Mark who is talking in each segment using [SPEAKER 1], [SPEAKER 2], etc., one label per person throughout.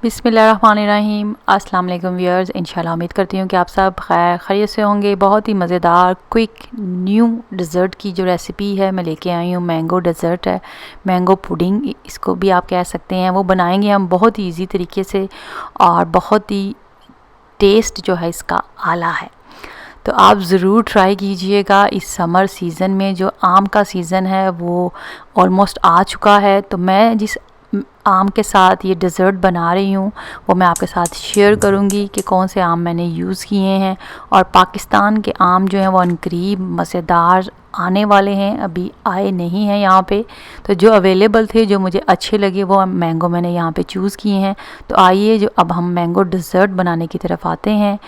[SPEAKER 1] बिस्मिल्लाहिर्रहमानिर्रहीम। अस्सलाम वालेकुम व्यूअर्स। इंशाल्लाह उम्मीद करती हूँ कि आप सब खैरियत से होंगे। बहुत ही मज़ेदार क्विक न्यू डेज़र्ट की जो रेसिपी है मैं लेके आई हूँ। मैंगो डेज़र्ट है, मैंगो पुडिंग इसको भी आप कह सकते हैं। वो बनाएंगे हम बहुत ही ईजी तरीके से और बहुत ही टेस्ट जो है इसका आला है। तो आप ज़रूर ट्राई कीजिएगा। इस समर सीज़न में जो आम का सीज़न है वो ऑलमोस्ट आ चुका है, तो मैं जिस आम के साथ ये डेज़र्ट बना रही हूँ वो मैं आपके साथ शेयर करूँगी कि कौन से आम मैंने यूज़ किए हैं। और पाकिस्तान के आम जो हैं वो अनकरीब मज़ेदार आने वाले हैं, अभी आए नहीं हैं यहाँ पे। तो जो अवेलेबल थे, जो मुझे अच्छे लगे, वो मैंगो मैंने यहाँ पे चूज़ किए हैं। तो आइए जो अब हम मैंगो डेज़र्ट बनाने की तरफ आते हैं।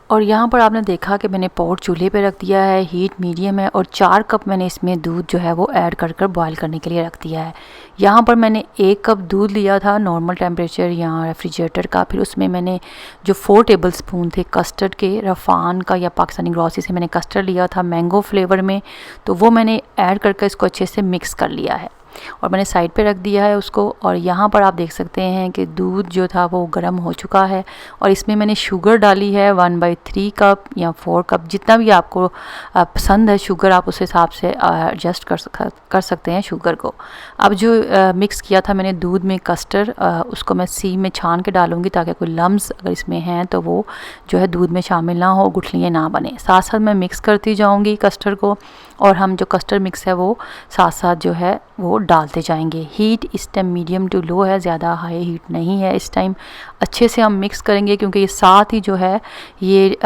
[SPEAKER 1] और यहाँ पर आपने देखा कि मैंने पॉट चूल्हे पे रख दिया है, हीट मीडियम है और 4 कप मैंने इसमें दूध जो है वो ऐड कर बॉईल करने के लिए रख दिया है। यहाँ पर मैंने 1 कप दूध लिया था नॉर्मल टेम्परेचर या रेफ्रिजरेटर का। फिर उसमें मैंने जो 4 टेबल स्पून थे कस्टर्ड के, रफ़ान का या पाकिस्तानी ग्रॉसरी से मैंने कस्टर्ड लिया था मैंगो फ्लेवर में, तो वो मैंने ऐड करके इसको अच्छे से मिक्स कर लिया है और मैंने साइड पे रख दिया है उसको। और यहाँ पर आप देख सकते हैं कि दूध जो था वो गर्म हो चुका है और इसमें मैंने शुगर डाली है 1/3 कप या 4 कप, जितना भी आपको पसंद है शुगर आप उस हिसाब से एडजस्ट कर सकते हैं शुगर को। अब जो मिक्स किया था मैंने दूध में कस्टर्ड, उसको मैं सी में छान के डालूँगी ताकि कोई लम्स अगर इसमें हैं तो वो जो है दूध में शामिल ना हो, गुठलियाँ ना बने। साथ साथ मैं मिक्स करती जाऊँगी कस्टर्ड को और हम जो कस्टर्ड मिक्स है वो साथ साथ जो है वो डालते जाएंगे। हीट इस टाइम मीडियम टू लो है, ज़्यादा हाई हीट नहीं है इस टाइम। अच्छे से हम मिक्स करेंगे क्योंकि ये साथ ही जो है ये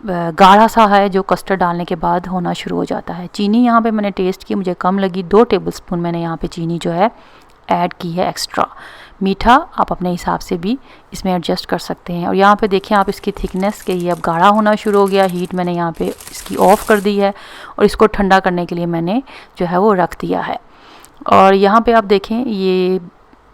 [SPEAKER 1] गाढ़ा सा है जो कस्टर्ड डालने के बाद होना शुरू हो जाता है। चीनी यहाँ पे मैंने टेस्ट की, मुझे कम लगी। 2 टेबलस्पून मैंने यहाँ पे चीनी जो है ऐड की है एक्स्ट्रा। मीठा आप अपने हिसाब से भी इसमें एडजस्ट कर सकते हैं। और यहाँ पे देखें आप इसकी थिकनेस के, ये अब गाढ़ा होना शुरू हो गया। हीट मैंने यहाँ पे इसकी ऑफ़ कर दी है और इसको ठंडा करने के लिए मैंने जो है वो रख दिया है। और यहाँ पे आप देखें ये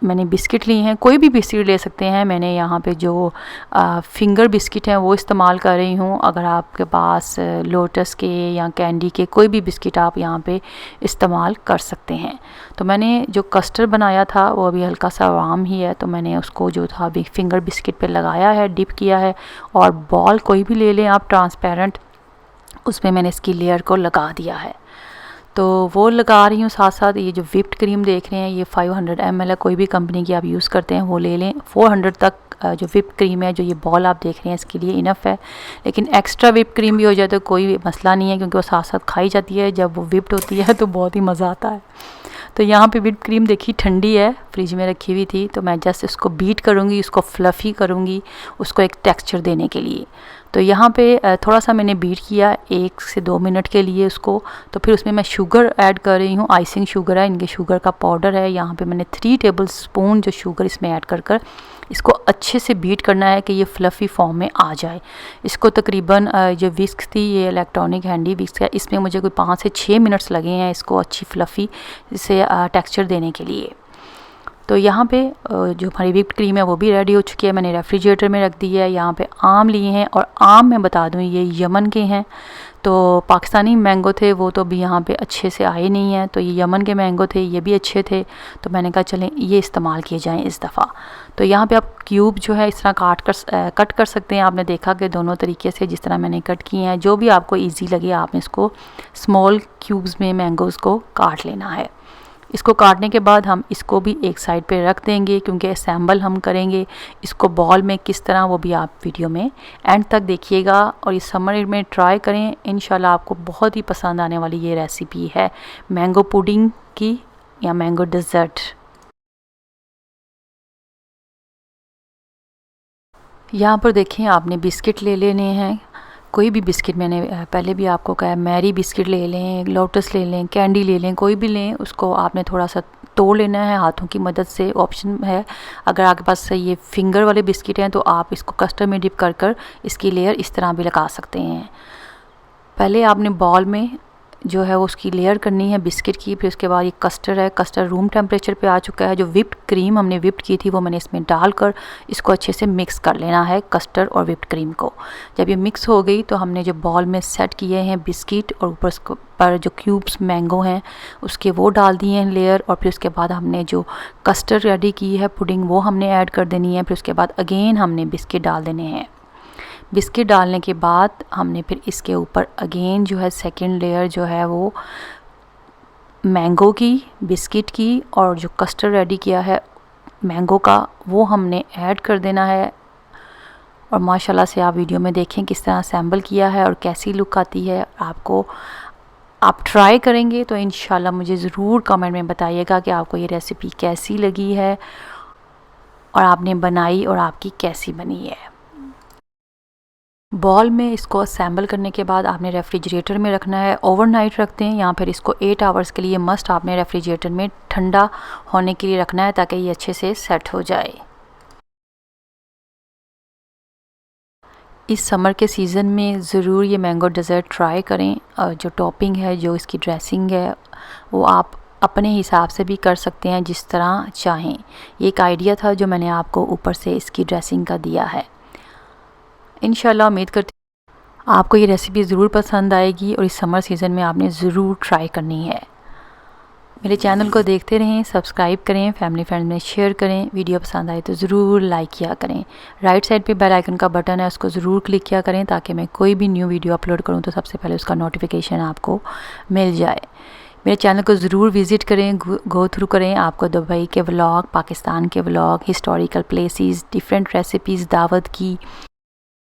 [SPEAKER 1] मैंने बिस्किट ली हैं, कोई भी बिस्किट ले सकते हैं। मैंने यहाँ पे जो फिंगर बिस्किट हैं वो इस्तेमाल कर रही हूँ। अगर आपके पास लोटस के या कैंडी के कोई भी बिस्किट आप यहाँ पे इस्तेमाल कर सकते हैं। तो मैंने जो कस्टर्ड बनाया था वो अभी हल्का सा वाम ही है, तो मैंने उसको जो था अभी फिंगर बिस्किट पे लगाया है, डिप किया है। और बॉल कोई भी ले लें आप ट्रांसपेरेंट, उसमें मैंने इसकी लेयर को लगा दिया है। तो वो लगा रही हूँ। साथ साथ ये जो व्हिप्ड क्रीम देख रहे हैं ये 500 ml है, कोई भी कंपनी की आप यूज़ करते हैं वो ले लें। 400 तक जो व्हिप्ड क्रीम है, जो ये बॉल आप देख रहे हैं इसके लिए इनफ है। लेकिन एक्स्ट्रा व्हिप्ड क्रीम भी हो जाए तो कोई मसला नहीं है क्योंकि वो साथ साथ खाई जाती है। जब वो व्हिप्ड होती है तो बहुत ही मज़ा आता है। तो यहाँ पे व्हिप्ड क्रीम देखी ठंडी है, फ्रिज में रखी हुई थी, तो मैं जस्ट इसको बीट करूँगी, उसको फ्लफ़ी करूँगी उसको एक टेक्सचर देने के लिए। तो यहाँ पे थोड़ा सा मैंने बीट किया 1 से 2 मिनट के लिए उसको। तो फिर उसमें मैं शुगर ऐड कर रही हूँ, आइसिंग शुगर है, इनके शुगर का पाउडर है। यहाँ पे मैंने 3 टेबल स्पून जो शुगर इसमें ऐड कर इसको अच्छे से बीट करना है कि ये फ्लफ़ी फॉर्म में आ जाए। इसको तकरीबन जो विस्क थी, ये इलेक्ट्रॉनिक हैंडी विस्क है, इसमें मुझे कोई 5 से 6 मिनट्स लगे हैं इसको अच्छी फ्लफ़ी से टेक्सचर देने के लिए। तो यहाँ पे जो हमारी व्हिप्ड क्रीम है वो भी रेडी हो चुकी है, मैंने रेफ्रिजरेटर में रख दी है। यहाँ पे आम लिए हैं और आम मैं बता दूँ ये यमन के हैं। तो पाकिस्तानी मैंगो थे वो तो अभी यहाँ पे अच्छे से आए नहीं हैं, तो ये यमन के मैंगो थे, ये भी अच्छे थे। तो मैंने कहा चलें ये इस्तेमाल किए जाएँ इस दफ़ा। तो यहाँ पे आप क्यूब जो है इस तरह कट कर सकते हैं। आपने देखा कि दोनों तरीके से जिस तरह मैंने कट किए हैं, जो भी आपको ईजी लगे आपने इसको स्मॉल क्यूब्स में मैंगोज़ को काट लेना है। इसको काटने के बाद हम इसको भी एक साइड पे रख देंगे क्योंकि असेंबल हम करेंगे इसको बॉल में किस तरह, वो भी आप वीडियो में एंड तक देखिएगा। और इस समर में ट्राई करें, इंशाल्लाह आपको बहुत ही पसंद आने वाली ये रेसिपी है मैंगो पुडिंग की या मैंगो डेज़र्ट। यहाँ पर देखें आपने बिस्किट ले लेने हैं, कोई भी बिस्किट, मैंने पहले भी आपको कहा मैरी बिस्किट ले लें, लोटस ले लें, कैंडी ले लें, कोई भी लें, उसको आपने थोड़ा सा तोड़ लेना है हाथों की मदद से, ऑप्शन है। अगर आपके पास ये फिंगर वाले बिस्किट हैं तो आप इसको कस्टर्ड में डिप कर इसकी लेयर इस तरह भी लगा सकते हैं। पहले आपने बॉल में जो है वो उसकी लेयर करनी है बिस्किट की। फिर उसके बाद ये कस्टर्ड है, कस्टर्ड रूम टेम्परेचर पे आ चुका है। जो विप्ड क्रीम हमने विप्ड की थी वो मैंने इसमें डालकर इसको अच्छे से मिक्स कर लेना है, कस्टर्ड और विप्ड क्रीम को। जब ये मिक्स हो गई तो हमने जो बॉल में सेट किए हैं बिस्किट और ऊपर पर जो क्यूब्स मैंगो हैं उसके वो डाल दिए हैं लेयर। और फिर उसके बाद हमने जो कस्टर्ड रेडी की है पुडिंग वो हमने ऐड कर देनी है। फिर उसके बाद अगेन हमने बिस्किट डाल देने हैं। बिस्किट डालने के बाद हमने फिर इसके ऊपर अगेन जो है सेकंड लेयर जो है वो मैंगो की, बिस्किट की और जो कस्टर्ड रेडी किया है मैंगो का वो हमने ऐड कर देना है। और माशाल्लाह से आप वीडियो में देखें किस तरह असेंबल किया है और कैसी लुक आती है। आप ट्राई करेंगे तो इंशाल्लाह मुझे ज़रूर कमेंट में बताइएगा कि आपको ये रेसिपी कैसी लगी है और आपने बनाई और आपकी कैसी बनी है। बॉल में इसको असेंबल करने के बाद आपने रेफ्रिजरेटर में रखना है, ओवरनाइट रखते हैं या फिर इसको 8 आवर्स के लिए मस्ट आपने रेफ्रिजरेटर में ठंडा होने के लिए रखना है ताकि ये अच्छे से सेट हो जाए। इस समर के सीज़न में ज़रूर ये मैंगो डेज़र्ट ट्राई करें। और जो टॉपिंग है, जो इसकी ड्रेसिंग है वो आप अपने हिसाब से भी कर सकते हैं जिस तरह चाहें। ये एक आइडिया था जो मैंने आपको ऊपर से इसकी ड्रेसिंग का दिया है। इंशाल्लाह उम्मीद करती आपको ये रेसिपी ज़रूर पसंद आएगी और इस समर सीज़न में आपने ज़रूर ट्राई करनी है। मेरे चैनल को देखते रहें, सब्सक्राइब करें, फैमिली फ्रेंड में शेयर करें। वीडियो पसंद आए तो ज़रूर लाइक किया करें। राइट साइड पे बेल आइकन का बटन है, उसको ज़रूर क्लिक किया करें ताकि मैं कोई भी न्यू वीडियो अपलोड करूं तो सबसे पहले उसका नोटिफिकेशन आपको मिल जाए। मेरे चैनल को ज़रूर विज़िट करें, गो थ्रू करें। आपको दुबई के व्लॉग, पाकिस्तान के vlog, historical places, different recipes, दावत की,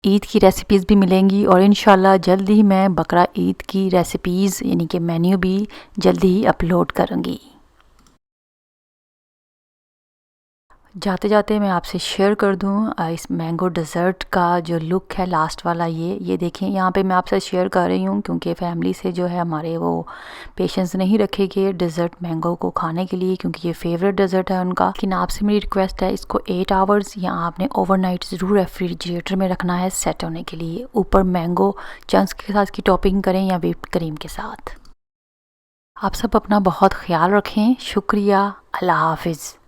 [SPEAKER 1] ईद की रेसिपीज़ भी मिलेंगी। और इंशाल्लाह जल्दी ही मैं बकरा ईद की रेसिपीज़ यानी कि मेन्यू भी जल्दी ही अपलोड करूँगी। जाते जाते मैं आपसे शेयर कर दूं इस मैंगो डेज़र्ट का जो लुक है लास्ट वाला, ये देखें। यहाँ पे मैं आपसे शेयर कर रही हूँ क्योंकि फैमिली से जो है हमारे वो पेशेंस नहीं रखेंगे डेज़र्ट मैंगो को खाने के लिए क्योंकि ये फेवरेट डेज़र्ट है उनका। लेकिन आपसे मेरी रिक्वेस्ट है, इसको 8 आवर्स या आपने ओवरनाइट ज़रूर रेफ्रिजरेटर में रखना है सेट होने के लिए। ऊपर मैंगो चंक्स के साथ की टॉपिंग करें या व्हिप्ड क्रीम के साथ। आप सब अपना बहुत ख्याल रखें। शुक्रिया। अल्लाह हाफिज़।